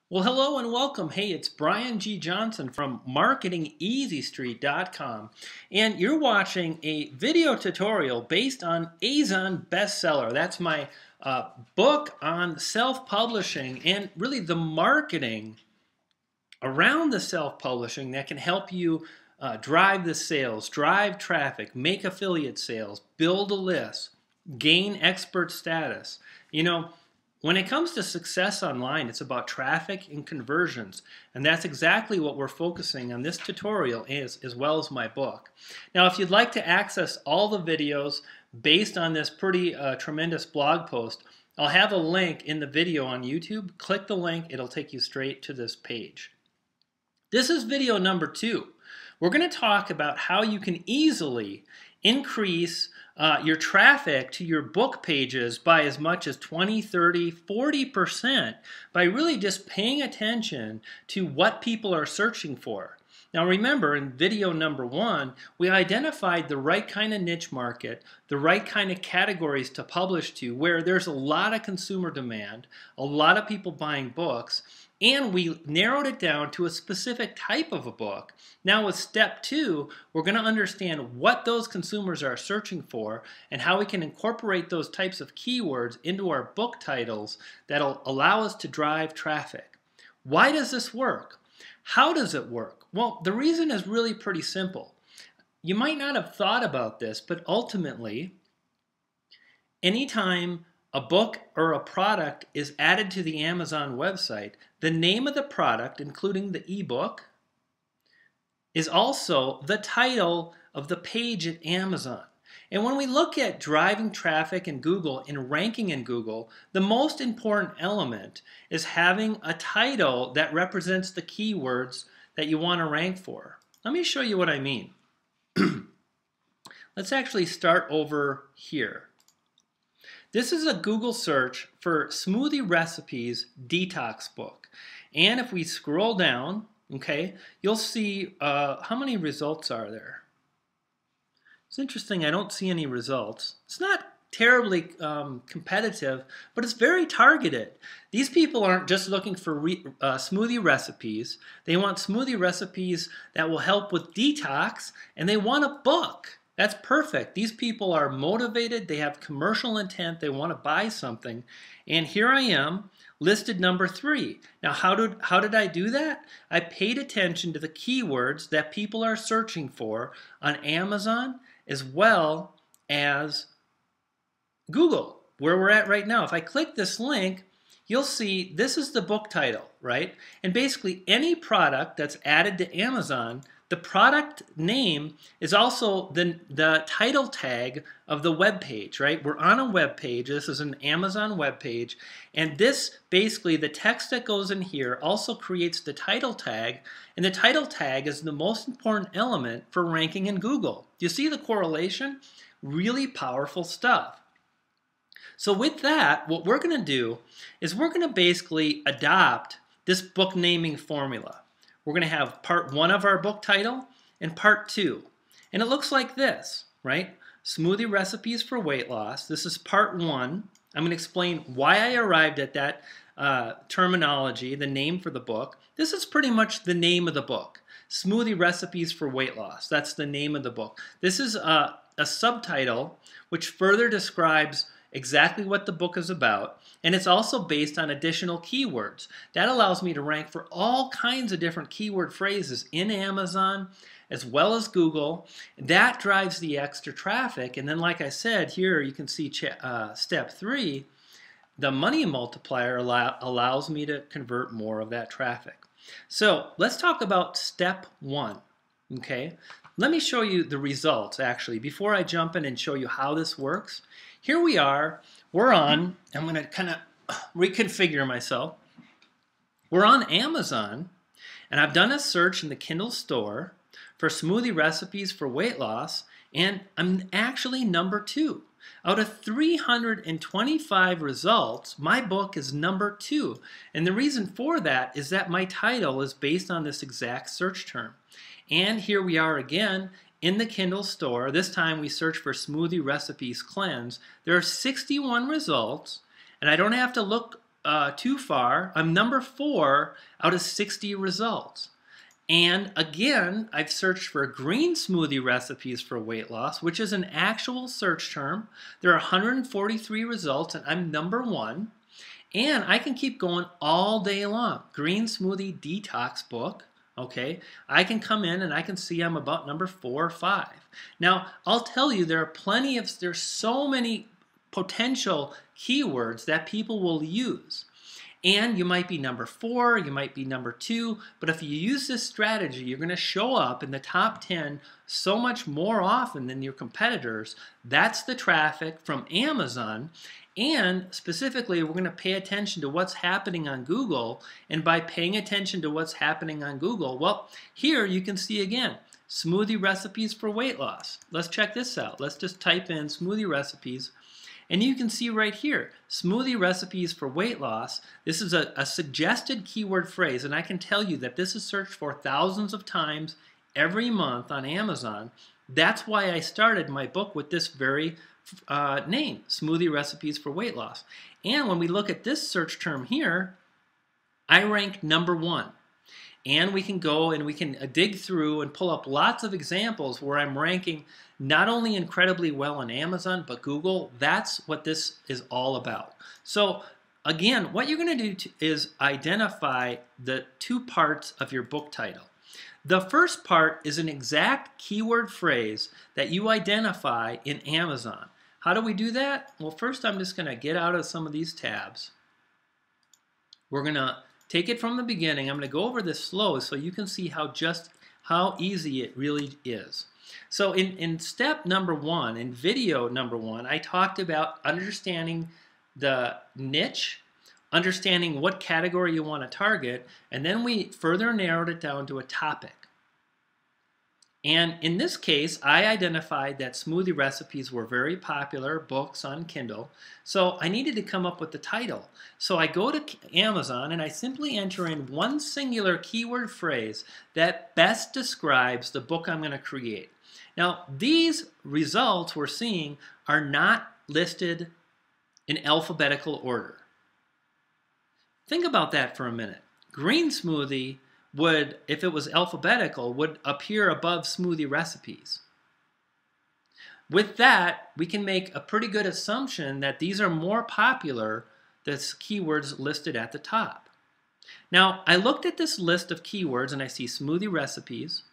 Well, hello and welcome. Hey, it's Brian G. Johnson from MarketingEasyStreet.com, and you're watching a video tutorial based on Azon Best Seller. That's my book on self-publishing and really the marketing around the self-publishing that can help you drive the sales, drive traffic, make affiliate sales, build a list, gain expert status. When it comes to success online, it's about traffic and conversions, and that's exactly what we're focusing on this tutorial as well as my book. Now, if you'd like to access all the videos based on this pretty tremendous blog post, I'll have a link in the video on YouTube. Click the link, it'll take you straight to this page. This is video number 2. We're going to talk about how you can easily increase your traffic to your book pages by as much as 20, 30, 40% by really just paying attention to what people are searching for. Now remember, in video number 1, we identified the right kind of niche market, the right kind of categories to publish to where there's a lot of consumer demand, a lot of people buying books, and we narrowed it down to a specific type of a book. Now with step 2, we're going to understand what those consumers are searching for and how we can incorporate those types of keywords into our book titles that'll allow us to drive traffic. Why does this work? How does it work? Well, the reason is really pretty simple. You might not have thought about this, but ultimately, anytime a book or a product is added to the Amazon website, the name of the product, including the ebook, is also the title of the page at Amazon. And when we look at driving traffic in Google and ranking in Google, the most important element is having a title that represents the keywords that you want to rank for. Let me show you what I mean. Let's actually start over here. This is a Google search for smoothie recipes detox book. And if we scroll down, okay, you'll see how many results are there. It's interesting, I don't see any results. It's not terribly competitive, but it's very targeted. These people aren't just looking for smoothie recipes. They want smoothie recipes that will help with detox, and they want a book. That's perfect. These people are motivated, they have commercial intent, they want to buy something. And here I am, listed number 3. Now how did I do that? I paid attention to the keywords that people are searching for on Amazon as well as Google, where we're at right now. If I click this link, you'll see this is the book title, right? And basically any product that's added to Amazon, the product name is also the title tag of the web page, right? We're on a web page. This is an Amazon web page. And this, basically, the text that goes in here also creates the title tag. And the title tag is the most important element for ranking in Google. Do you see the correlation? Really powerful stuff. So with that, what we're going to do is we're going to basically adopt this book naming formula. We're going to have part 1 of our book title and part 2. And it looks like this, right? Smoothie recipes for weight loss. This is part 1. I'm going to explain why I arrived at that terminology, the name for the book. This is pretty much the name of the book. Smoothie recipes for weight loss. That's the name of the book. This is a subtitle which further describes exactly what the book is about, and it's also based on additional keywords. That allows me to rank for all kinds of different keyword phrases in Amazon as well as Google. That drives the extra traffic, and then like I said, here you can see step 3, the money multiplier allows me to convert more of that traffic. So let's talk about step 1, okay? Let me show you the results actually before I jump in and show you how this works. Here we are, I'm going to kind of reconfigure myself. We're on Amazon, and I've done a search in the Kindle store for smoothie recipes for weight loss, and I'm actually number 2. Out of 325 results, my book is number 2. And the reason for that is that my title is based on this exact search term. And here we are again in the Kindle store. This time we search for smoothie recipes cleanse. There are 61 results, and I don't have to look too far. I'm number 4 out of 60 results. And again, I've searched for green smoothie recipes for weight loss, which is an actual search term. There are 143 results, and I'm number 1. And I can keep going all day long. Green smoothie detox book. Okay, I can come in and I can see I'm about number 4 or 5. Now, I'll tell you, there's so many potential keywords that people will use. And you might be number 4, you might be number 2, but if you use this strategy, you're going to show up in the top 10 so much more often than your competitors. That's the traffic from Amazon. And specifically, we're going to pay attention to what's happening on Google. And by paying attention to what's happening on Google, well, here you can see again, smoothie recipes for weight loss. Let's check this out. Let's just type in smoothie recipes. And you can see right here, smoothie recipes for weight loss. This is a suggested keyword phrase, and I can tell you that this is searched for thousands of times every month on Amazon. That's why I started my book with this very name, smoothie recipes for weight loss. And when we look at this search term here, I rank number 1. And we can go and we can dig through and pull up lots of examples where I'm ranking not only incredibly well on Amazon, but Google. That's what this is all about. So again, what you're going to do is identify the 2 parts of your book title. The first part is an exact keyword phrase that you identify in Amazon. How do we do that? Well, first I'm just going to get out of some of these tabs. We're going to take it from the beginning. I'm going to go over this slow so you can see how easy it really is. So in step number 1, in video number 1, I talked about understanding the niche, understanding what category you want to target, and then we further narrowed it down to a topic. And in this case, I identified that smoothie recipes were very popular books on Kindle, so I needed to come up with the title. So I go to Amazon and I simply enter in one singular keyword phrase that best describes the book I'm going to create. Now, these results we're seeing are not listed in alphabetical order. Think about that for a minute. Green smoothie would, if it was alphabetical, would appear above smoothie recipes. With that, we can make a pretty good assumption that these are more popular than keywords listed at the top. Now, I looked at this list of keywords and I see smoothie recipes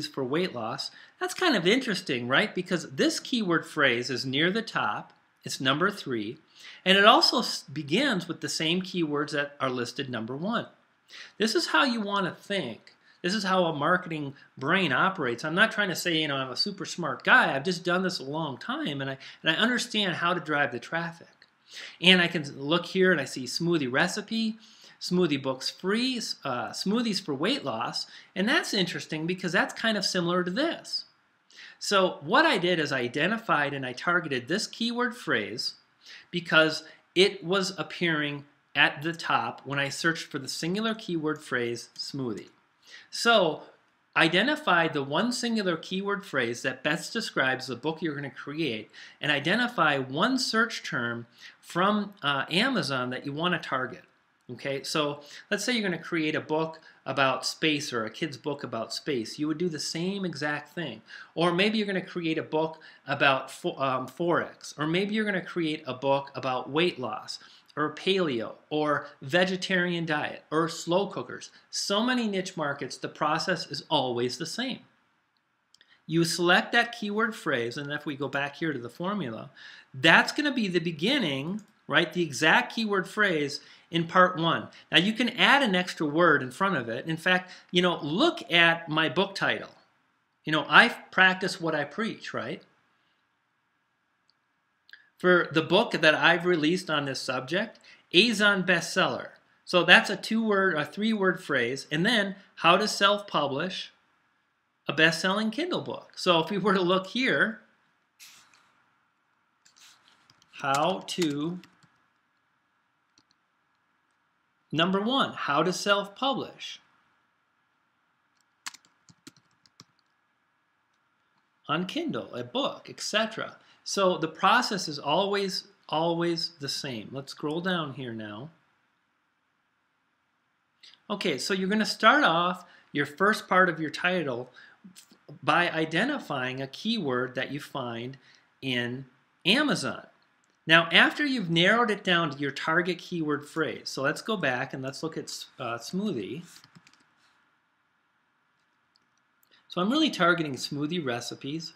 for weight loss. That's kind of interesting, right? Because this keyword phrase is near the top. It's number 3. And it also begins with the same keywords that are listed number 1. This is how you want to think. This is how a marketing brain operates. I'm not trying to say, I'm a super smart guy. I've just done this a long time, and I understand how to drive the traffic. And I can look here and I see smoothie recipe, smoothie books free, smoothies for weight loss, and that's interesting because that's kind of similar to this. So what I did is I identified and I targeted this keyword phrase because it was appearing at the top when I searched for the singular keyword phrase smoothie. So identify the one singular keyword phrase that best describes the book you're going to create and identify one search term from Amazon that you want to target. Okay, so let's say you're going to create a book about space or a kid's book about space. You would do the same exact thing. Or maybe you're going to create a book about Forex. Or maybe you're going to create a book about weight loss or paleo or vegetarian diet or slow cookers. So many niche markets, the process is always the same. You select that keyword phrase, and if we go back here to the formula, that's going to be the beginning, right? The exact keyword phrase in part 1. Now you can add an extra word in front of it. In fact, look at my book title. I practice what I preach, right? For the book that I've released on this subject, Azon Best Seller. So that's a 3-word phrase. And then how to self-publish a best-selling Kindle book. So if we were to look here, how to, number 1, how to self-publish on Kindle, a book, etc. So the process is always always the same. Let's scroll down here now. Okay, so you're going to start off your first part of your title by identifying a keyword that you find in Amazon. Now, after you've narrowed it down to your target keyword phrase, so let's go back and let's look at smoothie. So I'm really targeting smoothie recipes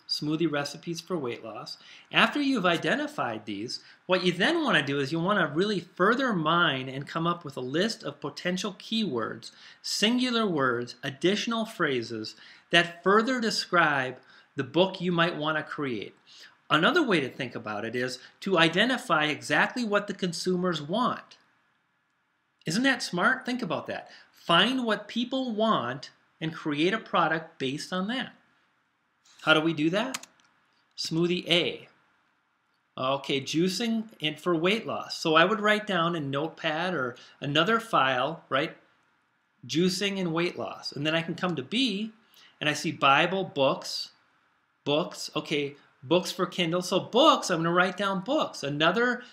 for weight loss. After you've identified these, what you then want to do is you want to really further mine and come up with a list of potential keywords, singular words, additional phrases that further describe the book you might want to create. Another way to think about it is to identify exactly what the consumers want. Isn't that smart? Think about that. Find what people want and create a product based on that. How do we do that? Smoothie A. Okay, juicing and for weight loss. So I would write down in Notepad or another file, right? Juicing and weight loss. And then I can come to B and I see Bible, books, okay, books for Kindle. So books, I'm going to write down books. Another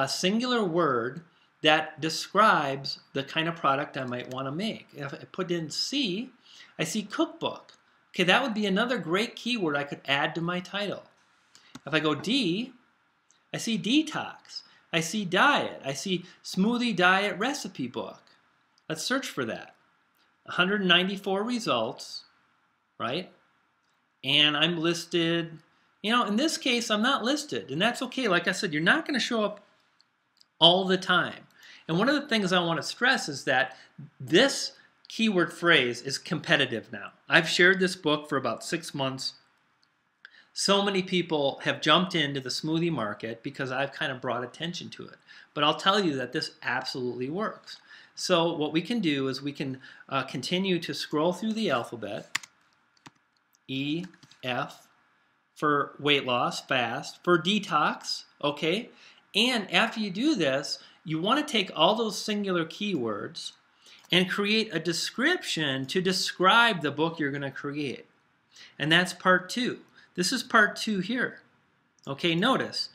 singular word that describes the kind of product I might want to make. If I put in C, I see cookbook. Okay, that would be another great keyword I could add to my title. If I go D, I see detox. I see diet. I see smoothie diet recipe book. Let's search for that. 194 results, right? And I'm listed, in this case, I'm not listed. And that's okay. Like I said, you're not going to show up all the time. And one of the things I want to stress is that this keyword phrase is competitive now. I've shared this book for about 6 months. So many people have jumped into the smoothie market because I've kind of brought attention to it. But I'll tell you that this absolutely works. So what we can do is we can continue to scroll through the alphabet. E, F, for weight loss, fast, for detox, okay? And after you do this, you want to take all those singular keywords and create a description to describe the book you're going to create. And that's part 2. This is part 2 here. Okay, notice,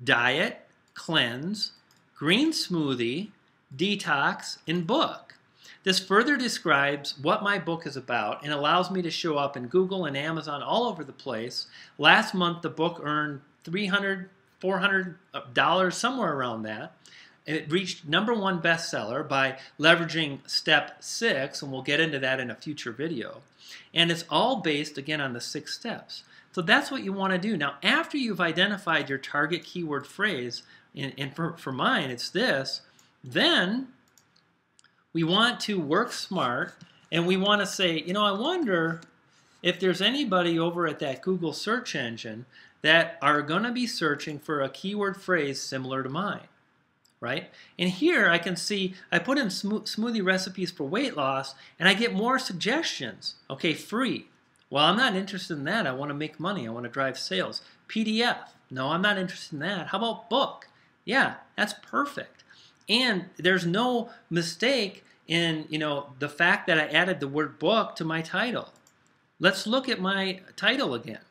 diet, cleanse, green smoothie, detox, and book. This further describes what my book is about and allows me to show up in Google and Amazon all over the place. Last month, the book earned $300, $400, somewhere around that. It reached #1 bestseller by leveraging step 6, and we'll get into that in a future video. And it's all based, again, on the 6 steps. So that's what you want to do. Now, after you've identified your target keyword phrase, and for mine, it's this, then we want to work smart, and we want to say, I wonder if there's anybody over at that Google search engine that are going to be searching for a keyword phrase similar to mine. Right? And here I can see I put in smoothie recipes for weight loss and I get more suggestions. Okay, free. Well, I'm not interested in that. I want to make money. I want to drive sales. PDF. No, I'm not interested in that. How about book? Yeah, that's perfect. And there's no mistake in, the fact that I added the word book to my title. Let's look at my title again.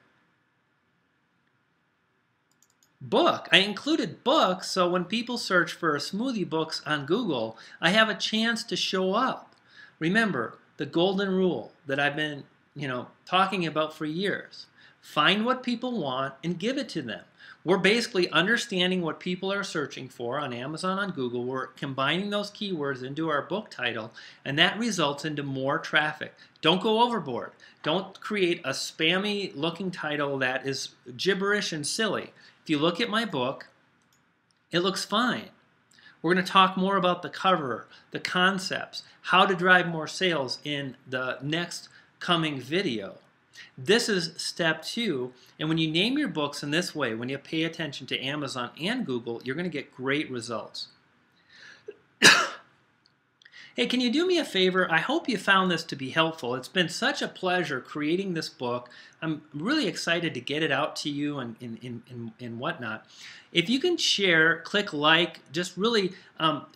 Book. I included books, so when people search for smoothie books on Google, I have a chance to show up. Remember, the golden rule that I've been, talking about for years. Find what people want and give it to them. We're basically understanding what people are searching for on Amazon, on Google. We're combining those keywords into our book title, and that results into more traffic. Don't go overboard. Don't create a spammy looking title that is gibberish and silly. If you look at my book, it looks fine. We're going to talk more about the cover, the concepts, how to drive more sales in the next coming video. This is step 2, and when you name your books in this way, when you pay attention to Amazon and Google, you're going to get great results. Hey, can you do me a favor? I hope you found this to be helpful. It's been such a pleasure creating this book. I'm really excited to get it out to you and whatnot. If you can share, click like, just really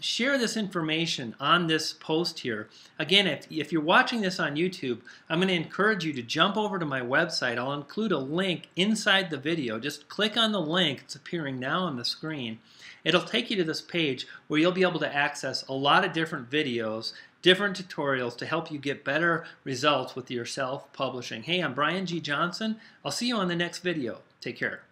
share this information on this post here. Again, if you're watching this on YouTube, I'm going to encourage you to jump over to my website. I'll include a link inside the video. Just click on the link. It's appearing now on the screen. It'll take you to this page where you'll be able to access a lot of different videos, different tutorials to help you get better results with your self-publishing. Hey, I'm Brian G. Johnson. I'll see you on the next video. Take care.